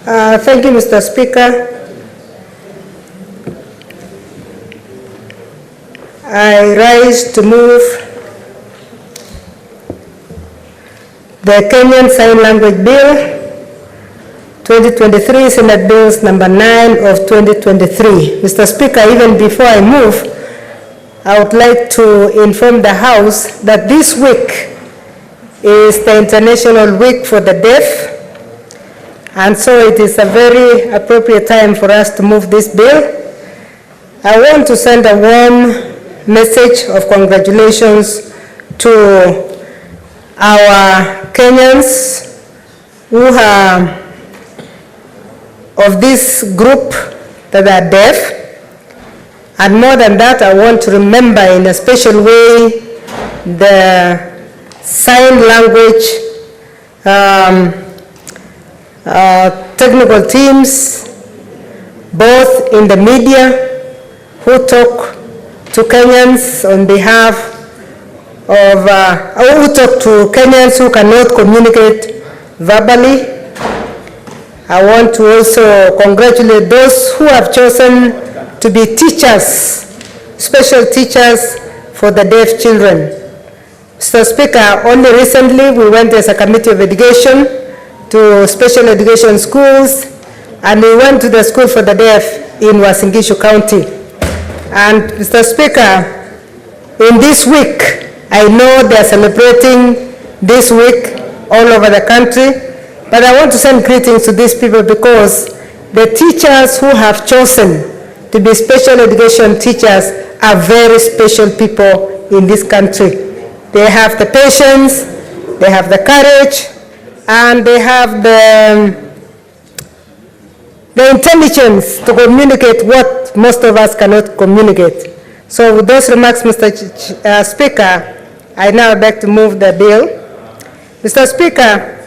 Thank you, Mr. Speaker. I rise to move the Kenyan Sign Language Bill 2023, Senate Bills number 9 of 2023. Mr. Speaker, even before I move, I would like to inform the House that this week is the International Week for the Deaf, and so it is a very appropriate time for us to move this bill. I want to send a warm message of congratulations to our Kenyans who are of this group that are deaf. And more than that, I want to remember in a special way the sign language technical teams, both in the media, who talk to Kenyans on behalf of, who talk to Kenyans who cannot communicate verbally. I want to also congratulate those who have chosen to be teachers, special teachers for the deaf children. Mr. Speaker, only recently we went as a committee of education to special education schools, and we went to the school for the deaf in Uasin Gishu County. And Mr. Speaker, in this week, I know they are celebrating this week all over the country, but I want to send greetings to these people because the teachers who have chosen to be special education teachers are very special people in this country. They have the patience, they have the courage, and they have the intelligence to communicate what most of us cannot communicate. So with those remarks, Mr. Speaker, I now beg to move the bill. Mr. Speaker,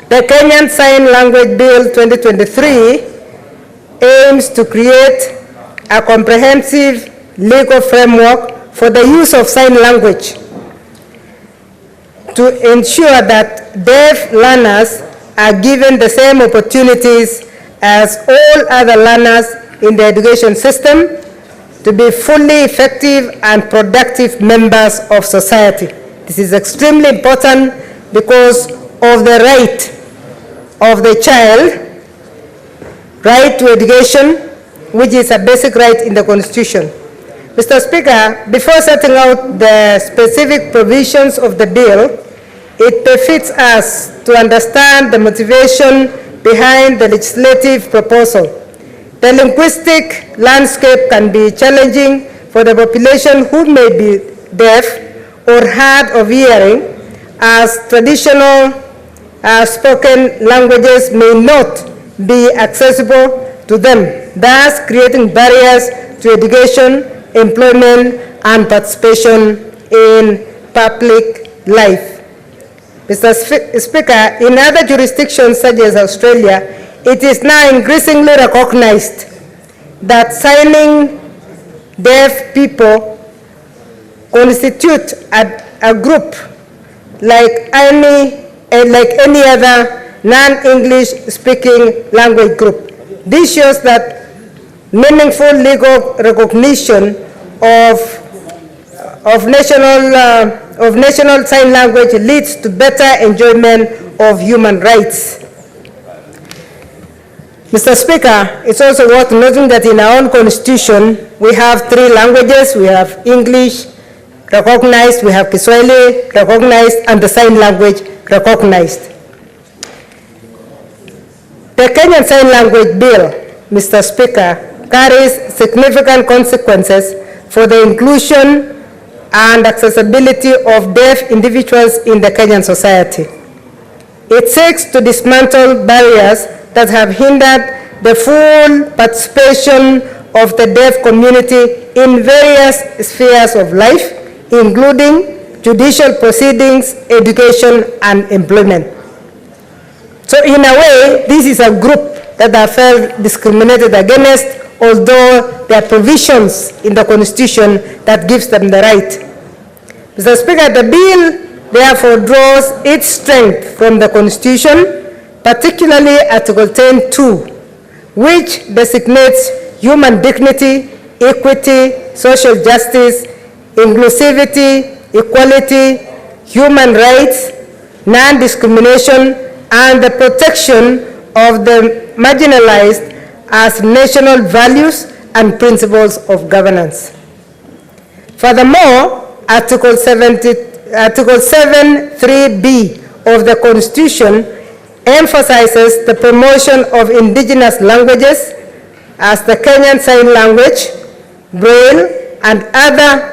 the Kenyan Sign Language Bill 2023 aims to create a comprehensive legal framework for the use of sign language to ensure that deaf learners are given the same opportunities as all other learners in the education system to be fully effective and productive members of society. This is extremely important because of the right of the child, right to education, which is a basic right in the Constitution. Mr. Speaker, before setting out the specific provisions of the bill, it befits us to understand the motivation behind the legislative proposal. The linguistic landscape can be challenging for the population who may be deaf or hard of hearing, as traditional spoken languages may not be accessible to them, thus creating barriers to education, employment, and participation in public life. Mr. Speaker, in other jurisdictions such as Australia, it is now increasingly recognized that signing deaf people constitute a group like any other non-English speaking language group. This shows that meaningful legal recognition of national sign language leads to better enjoyment of human rights. Mr. Speaker, it's also worth noting that in our own constitution, we have 3 languages. We have English recognized, we have Kiswahili recognized, and the sign language recognized. The Kenyan Sign Language Bill, Mr. Speaker, carries significant consequences for the inclusion and accessibility of deaf individuals in the Kenyan society. It seeks to dismantle barriers that have hindered the full participation of the deaf community in various spheres of life, including judicial proceedings, education, and employment. So in a way, this is a group that are felt discriminated against, although there are provisions in the Constitution that gives them the right. Mr. Speaker, the bill therefore draws its strength from the Constitution, particularly Article 10(2), which designates human dignity, equity, social justice, inclusivity, equality, human rights, non-discrimination, and the protection of the marginalized as national values and principles of governance. Furthermore, Article 7(3)(b) of the Constitution emphasizes the promotion of indigenous languages as the Kenyan Sign Language, Braille, and other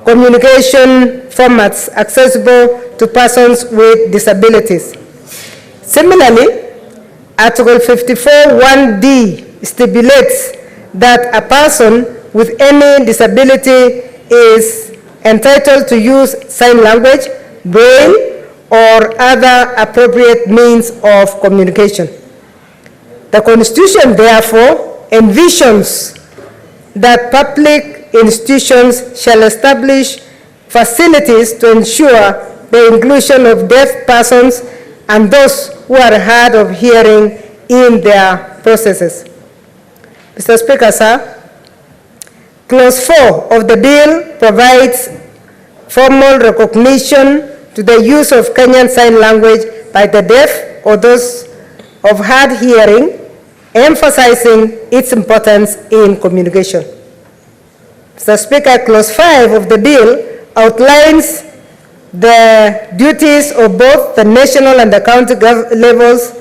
communication formats accessible to persons with disabilities. Similarly, Article 54(1)(d) stipulates that a person with any disability is entitled to use sign language, Braille, or other appropriate means of communication. The Constitution, therefore, envisions that public institutions shall establish facilities to ensure the inclusion of deaf persons and those who are hard of hearing in their processes. Mr. Speaker, sir, Clause 4 of the bill provides formal recognition to the use of Kenyan Sign Language by the deaf or those of hard hearing, emphasizing its importance in communication. Mr. Speaker, Clause 5 of the bill outlines the duties of both the national and the county levels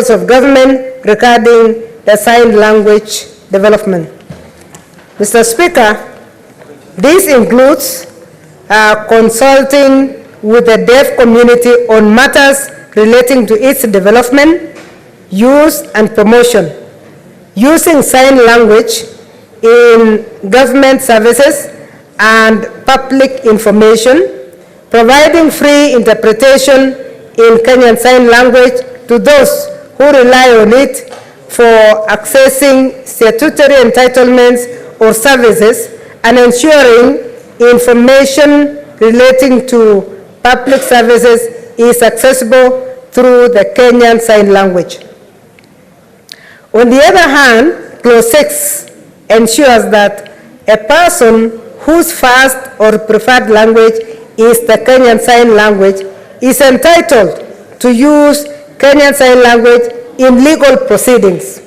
of government regarding the sign language development. Mr. Speaker, this includes consulting with the deaf community on matters relating to its development, use, and promotion, using sign language in government services and public information, providing free interpretation in Kenyan Sign Language to those who rely on it for accessing statutory entitlements or services, and ensuring information relating to public services is accessible through the Kenyan Sign Language. On the other hand, Clause 6 ensures that a person whose first or preferred language is the Kenyan Sign Language is entitled to use Kenyan Sign Language in legal proceedings.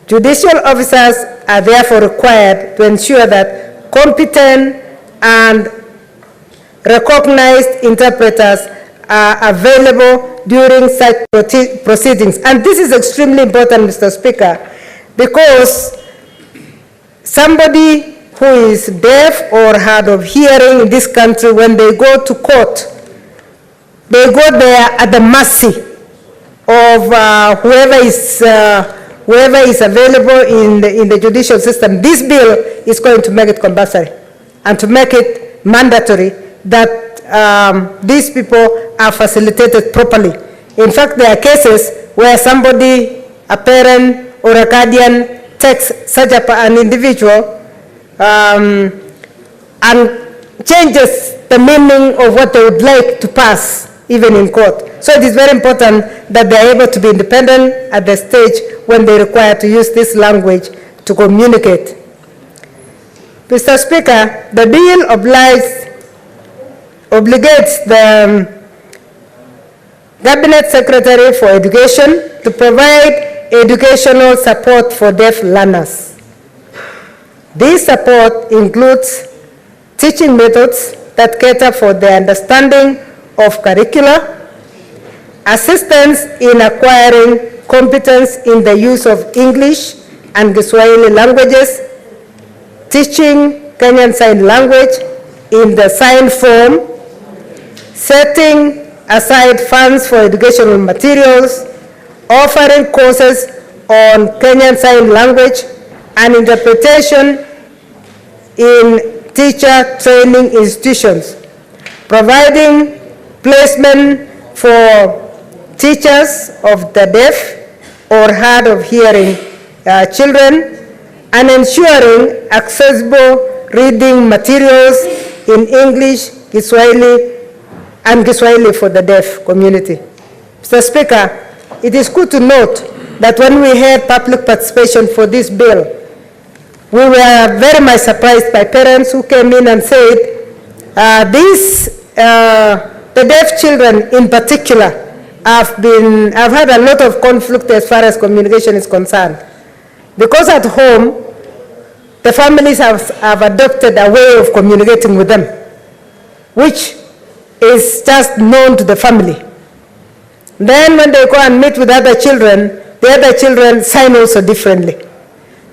Judicial officers are therefore required to ensure that competent and recognized interpreters are available during such proceedings. And this is extremely important, Mr. Speaker, because somebody who is deaf or hard of hearing in this country, when they go to court, they go there at the mercy of whoever is available in the judicial system. This bill is going to make it compulsory and to make it mandatory that these people are facilitated properly. In fact, there are cases where somebody, a parent or a guardian, takes such an individual and changes the meaning of what they would like to pass, even in court. So it is very important that they are able to be independent at the stage when they require to use this language to communicate. Mr. Speaker, the bill obligates the Cabinet Secretary for Education to provide educational support for deaf learners. This support includes teaching methods that cater for their understanding of curricula, assistance in acquiring competence in the use of English and Kiswahili languages, teaching Kenyan Sign Language in the sign form, setting aside funds for educational materials, offering courses on Kenyan Sign Language and interpretation in teacher training institutions, providing placement for teachers of the deaf or hard of hearing children, and ensuring accessible reading materials in English, Kiswahili, and Kiswahili for the deaf community. Mr. Speaker, it is good to note that when we had public participation for this bill, we were very much surprised by parents who came in and said, the deaf children in particular have had a lot of conflict as far as communication is concerned. Because at home, the families have adopted a way of communicating with them, which is just known to the family. Then when they go and meet with other children, the other children sign also differently.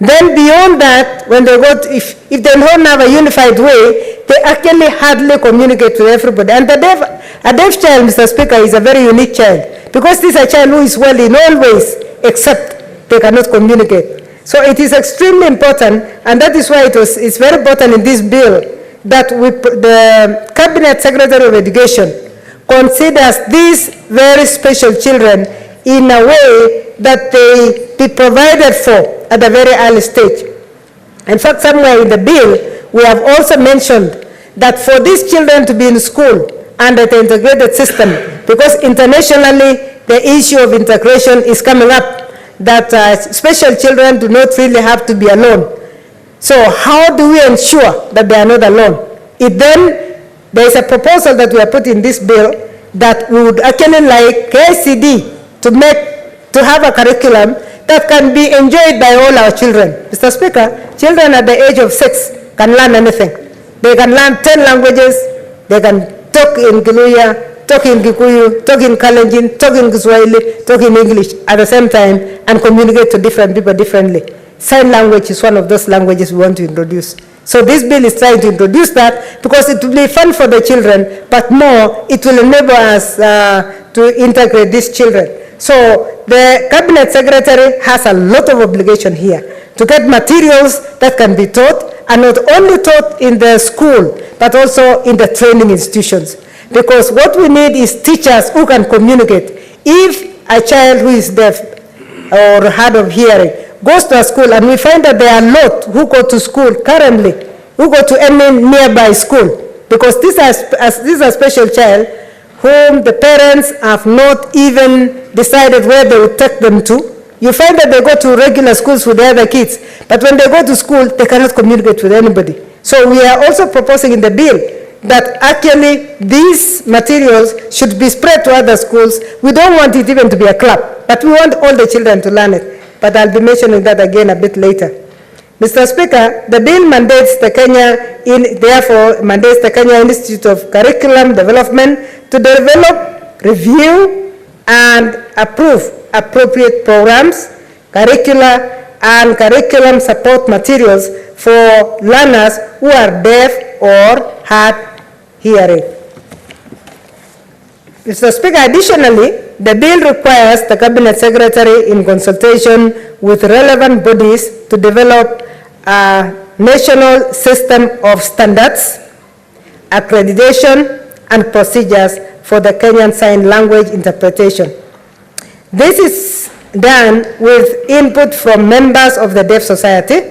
Then beyond that, when they go to, if they don't have a unified way, they actually hardly communicate with everybody. And a deaf child, Mr. Speaker, is a very unique child, because this is a child who is well in all ways, except they cannot communicate. So it is extremely important, and that is why it's very important in this bill that the Cabinet Secretary of Education considers these very special children in a way that they be provided for at a very early stage. In fact, somewhere in the bill, we have also mentioned that for these children to be in school under the integrated system, because internationally the issue of integration is coming up, that special children do not really have to be alone. So how do we ensure that they are not alone? There is a proposal that we are putting in this bill that we would actually like KCD to have a curriculum that can be enjoyed by all our children. Mr. Speaker, children at the age of 6 can learn anything. They can learn 10 languages. They can talk in Kiluya, talk in Kikuyu, talk in Kalenjin, talk in Kiswahili, talk in English at the same time, and communicate to different people differently. Sign language is one of those languages we want to introduce. So this bill is trying to introduce that, because it will be fun for the children, but more, it will enable us to integrate these children. So the Cabinet Secretary has a lot of obligation here to get materials that can be taught, and not only taught in the school, but also in the training institutions. Because what we need is teachers who can communicate. If a child who is deaf or hard of hearing goes to a school, and we find that there are a lot who go to school currently, who go to any nearby school, because this is a special child whom the parents have not even decided where they will take them to. You find that they go to regular schools with the other kids, but when they go to school, they cannot communicate with anybody. So we are also proposing in the bill that actually these materials should be spread to other schools. We don't want it even to be a club, but we want all the children to learn it. But I'll be mentioning that again a bit later. Mr. Speaker, the bill mandates the Kenya Institute of Curriculum Development to develop, review, and approve appropriate programs, curricula, and curriculum support materials for learners who are deaf or hard hearing. Mr. Speaker, additionally, the bill requires the Cabinet Secretary, in consultation with relevant bodies, to develop a national system of standards, accreditation, and procedures for the Kenyan Sign Language interpretation. This is done with input from members of the Deaf Society.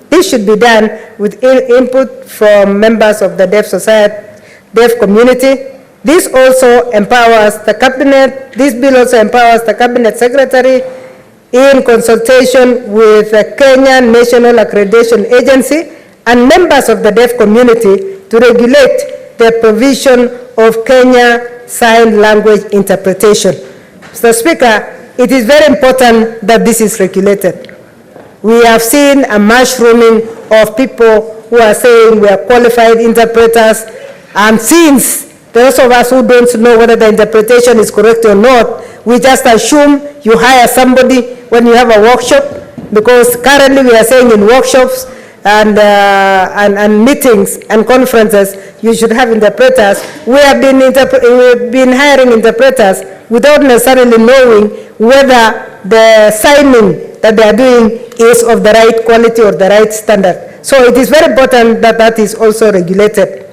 This should be done with input from members of the Deaf Society, Deaf community. This also empowers the Cabinet, this bill also empowers the Cabinet Secretary, in consultation with the Kenyan National Accreditation Agency and members of the deaf community, to regulate the provision of Kenya Sign Language interpretation. Mr. Speaker, it is very important that this is regulated. We have seen a mushrooming of people who are saying we are qualified interpreters, and since those of us who don't know whether the interpretation is correct or not, we just assume you hire somebody when you have a workshop, because currently we are saying in workshops and meetings and conferences, you should have interpreters. We have been hiring interpreters without necessarily knowing whether the signing that they are doing is of the right quality or the right standard. So it is very important that that is also regulated.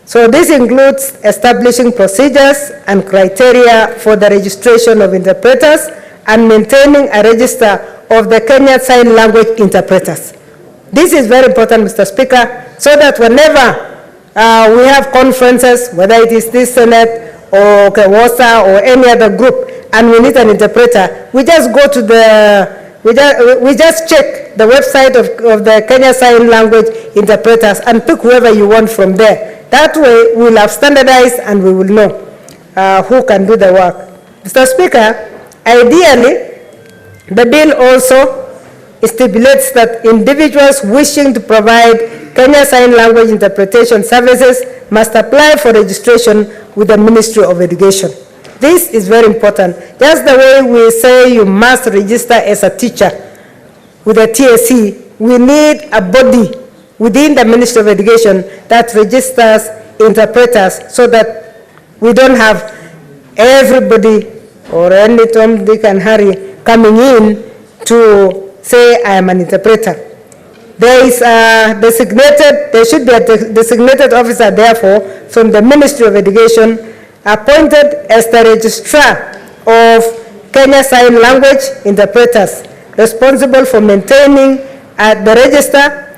So this includes establishing procedures and criteria for the registration of interpreters and maintaining a register of the Kenyan Sign Language interpreters. This is very important, Mr. Speaker, so that whenever we have conferences, whether it is this Senate or KEWOSA or any other group, and we need an interpreter, we just go to we just check the website of the Kenya Sign Language interpreters and pick whoever you want from there. That way, we'll have standardized and we will know who can do the work. Mr. Speaker, ideally, the bill also stipulates that individuals wishing to provide Kenya Sign Language interpretation services must apply for registration with the Ministry of Education. This is very important. Just the way we say you must register as a teacher with a TSC, we need a body within the Ministry of Education that registers interpreters so that we don't have everybody or any Tom, Dick and Harry coming in to say I am an interpreter. There is a there should be a designated officer, therefore, from the Ministry of Education appointed as the registrar of Kenya Sign Language interpreters, responsible for maintaining the register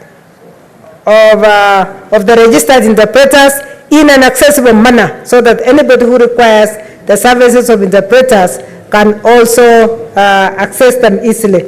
of the registered interpreters in an accessible manner, so that anybody who requires the services of interpreters can also access them easily.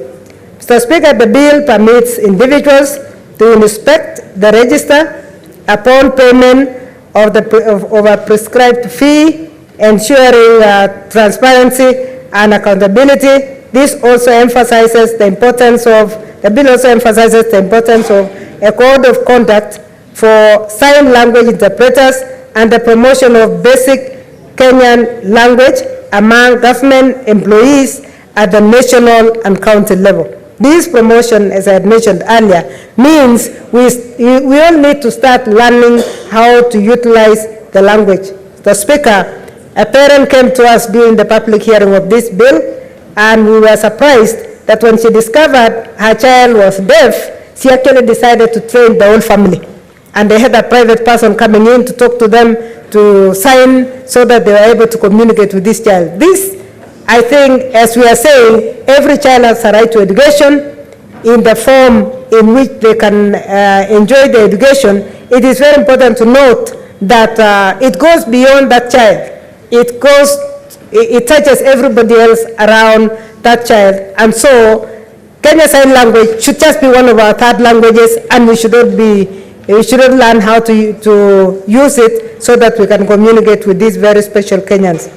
Mr. Speaker, the bill permits individuals to inspect the register upon payment of a prescribed fee, ensuring transparency and accountability. This also emphasizes the importance of, the bill also emphasizes the importance of a code of conduct for sign language interpreters and the promotion of basic Kenyan language among government employees at the national and county level. This promotion, as I had mentioned earlier, means we all need to start learning how to utilize the language. The Speaker, a parent came to us during the public hearing of this bill, and we were surprised that when she discovered her child was deaf, she actually decided to train the whole family. And they had a private person coming in to talk to them, to sign, so that they were able to communicate with this child. This, I think, as we are saying, every child has a right to education in the form in which they can enjoy the education. It is very important to note that it goes beyond that child. It touches everybody else around that child. And so, Kenya Sign Language should just be one of our third languages, and we should learn how to use it so that we can communicate with these very special Kenyans.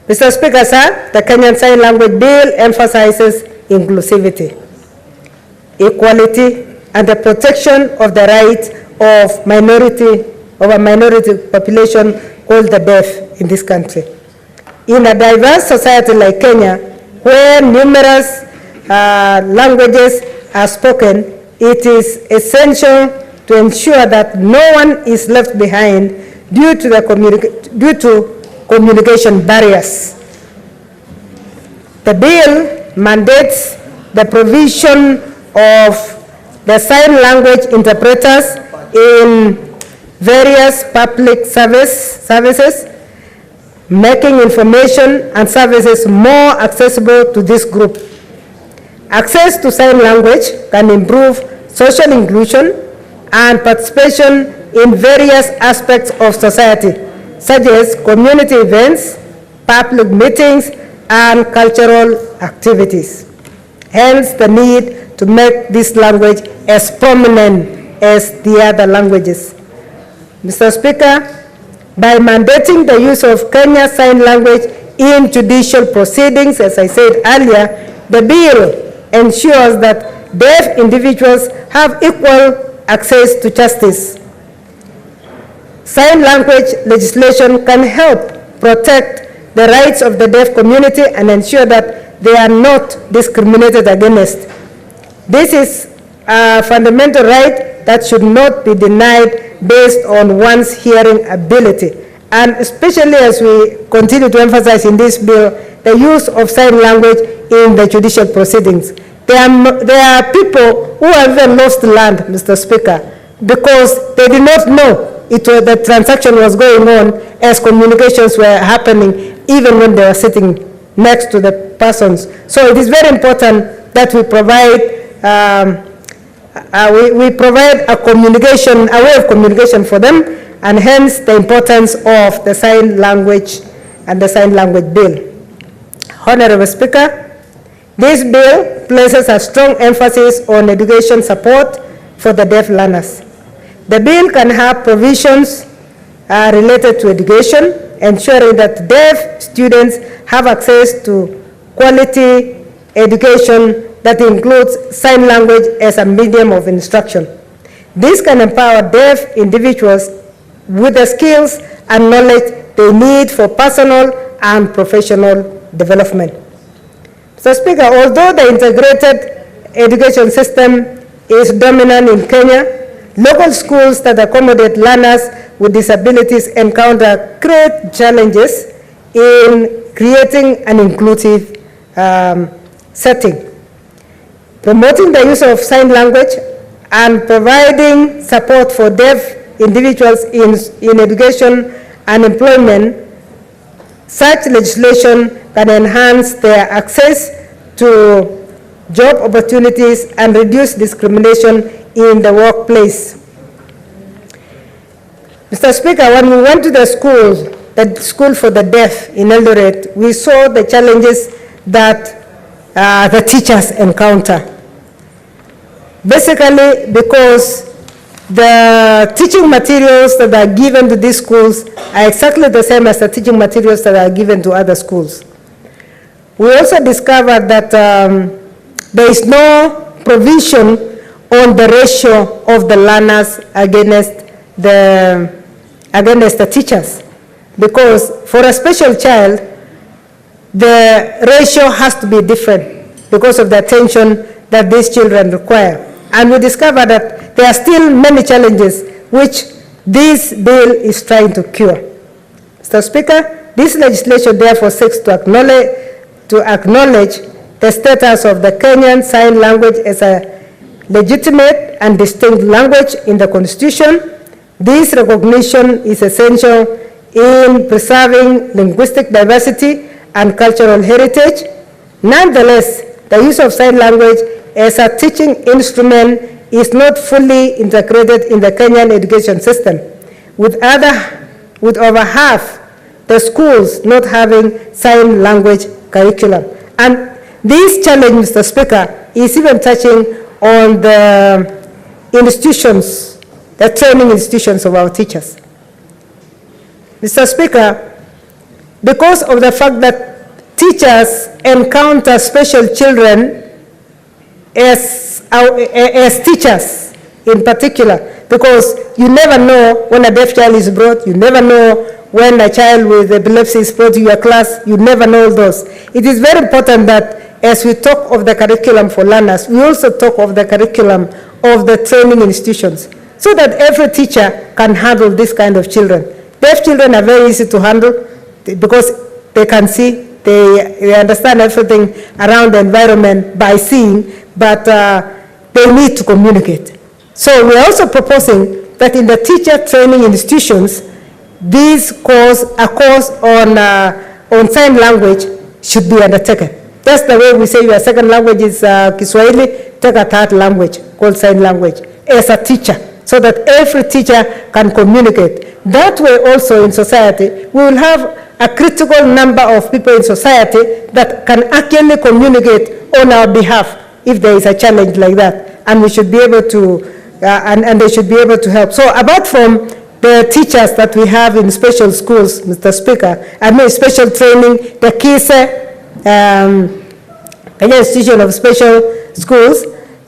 Mr. Speaker, sir, the Kenyan Sign Language Bill emphasizes inclusivity, equality, and the protection of the rights of a minority population called the deaf in this country. In a diverse society like Kenya, where numerous languages are spoken, it is essential to ensure that no one is left behind due to communication barriers. The bill mandates the provision of the sign language interpreters in various public services, making information and services more accessible to this group. Access to sign language can improve social inclusion and participation in various aspects of society, such as community events, public meetings, and cultural activities. Hence, the need to make this language as prominent as the other languages. Mr. Speaker, by mandating the use of Kenya Sign Language in judicial proceedings, as I said earlier, the bill ensures that deaf individuals have equal access to justice. Sign language legislation can help protect the rights of the deaf community and ensure that they are not discriminated against. This is a fundamental right that should not be denied based on one's hearing ability. And especially as we continue to emphasize in this bill, the use of sign language in the judicial proceedings. There are people who have even lost land, Mr. Speaker, because they did not know the transaction was going on as communications were happening, even when they were sitting next to the persons. So it is very important that we provide a way of communication for them, and hence the importance of the sign language and the sign language bill. Honorable Speaker, this bill places a strong emphasis on education support for the deaf learners. The bill can have provisions related to education, ensuring that deaf students have access to quality education that includes sign language as a medium of instruction. This can empower deaf individuals with the skills and knowledge they need for personal and professional development. Mr. Speaker, although the integrated education system is dominant in Kenya, local schools that accommodate learners with disabilities encounter great challenges in creating an inclusive setting. Promoting the use of sign language and providing support for deaf individuals in education and employment, such legislation can enhance their access to job opportunities and reduce discrimination in the workplace. Mr. Speaker, when we went to the school for the deaf in Eldoret, we saw the challenges that the teachers encounter. Basically, because the teaching materials that are given to these schools are exactly the same as the teaching materials that are given to other schools. We also discovered that there is no provision on the ratio of the learners against the teachers. Because for a special child, the ratio has to be different because of the attention that these children require. And we discovered that there are still many challenges which this bill is trying to cure. Mr. Speaker, this legislation therefore seeks to acknowledge the status of the Kenyan Sign Language as a legitimate and distinct language in the Constitution. This recognition is essential in preserving linguistic diversity and cultural heritage. Nonetheless, the use of sign language as a teaching instrument is not fully integrated in the Kenyan education system, with over half the schools not having sign language curriculum. And this challenge, Mr. Speaker, is even touching on the institutions, the training institutions of our teachers. Mr. Speaker, because of the fact that teachers encounter special children as teachers in particular, because you never know when a deaf child is brought, you never know when a child with epilepsy is brought to your class, you never know those. It is very important that as we talk of the curriculum for learners, we also talk of the curriculum of the training institutions, so that every teacher can handle this kind of children. Deaf children are very easy to handle because they can see, they understand everything around the environment by seeing, but they need to communicate. So we're also proposing that in the teacher training institutions, a course on sign language should be undertaken. That's the way we say your second language is Kiswahili, take a third language called sign language as a teacher, so that every teacher can communicate. That way also in society, we will have a critical number of people in society that can actually communicate on our behalf if there is a challenge like that, and we should be able to, and they should be able to help. So apart from the teachers that we have in special schools, Mr. Speaker, I mean special training, the KISE, Kenya Institution of Special Schools,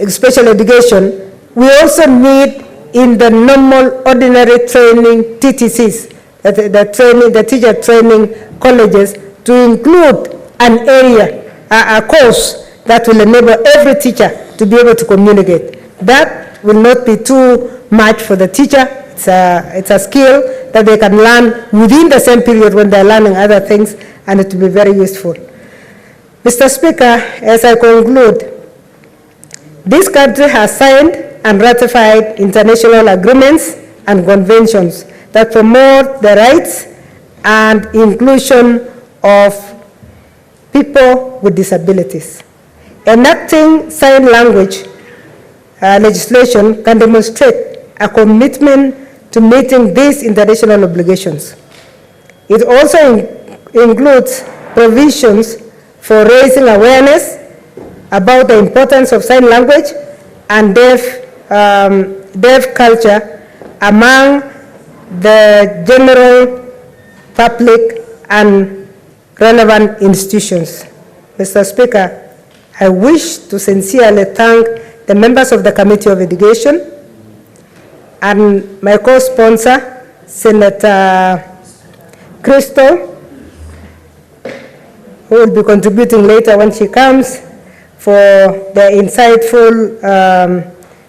Special Education, we also need in the normal ordinary training TTCs, the teacher training colleges, to include an area, a course that will enable every teacher to be able to communicate. That will not be too much for the teacher. It's a skill that they can learn within the same period when they're learning other things, and it will be very useful. Mr. Speaker, as I conclude, this country has signed and ratified international agreements and conventions that promote the rights and inclusion of people with disabilities. Enacting sign language legislation can demonstrate a commitment to meeting these international obligations. It also includes provisions for raising awareness about the importance of sign language and deaf culture among the general public and relevant institutions. Mr. Speaker, I wish to sincerely thank the members of the Committee of Education and my co-sponsor, Senator Crystal, who will be contributing later when she comes, for their insightful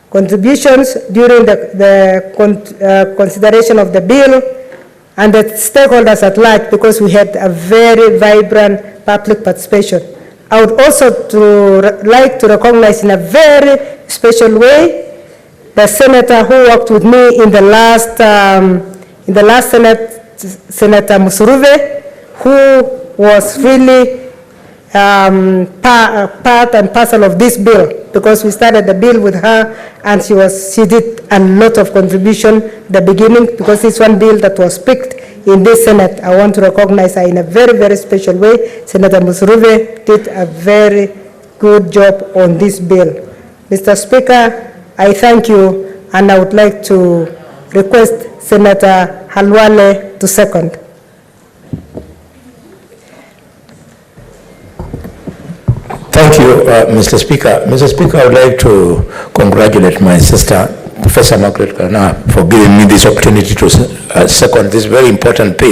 contributions during the consideration of the bill, and the stakeholders at large, because we had a very vibrant public participation. I would also like to recognize in a very special way the senator who worked with me in the last Senate, Senator Musuruve, who was really part and parcel of this bill, because we started the bill with her, and she did a lot of contribution at the beginning, because it's one bill that was picked in this Senate. I want to recognize her in a very, very special way. Senator Musuruve did a very good job on this bill. Mr. Speaker, I thank you, and I would like to request Senator Halwale to second. Thank you, Mr. Speaker. Mr. Speaker, I would like to congratulate my sister, Professor Margaret Kana, for giving me this opportunity to second this very important bill.